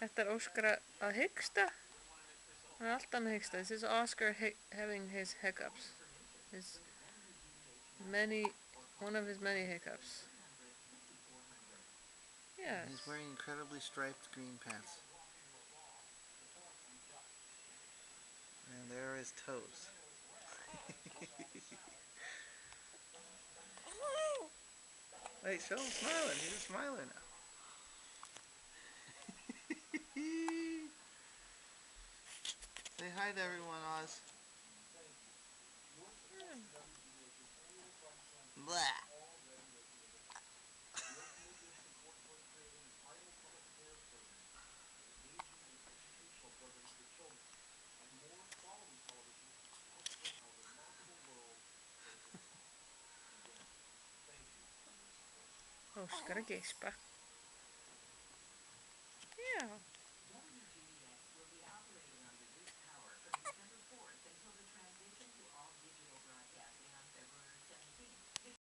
Þetta er Óskar að hiksta. Hann er alltaf með hiksta. This is Oscar having his hiccups. His one of his many hiccups. Yes. He's wearing incredibly striped green pants. And there are his toes. Wait, show him smiling. He's a smiler now. Say hi to everyone, Oz. Blah. Óskar að geispa.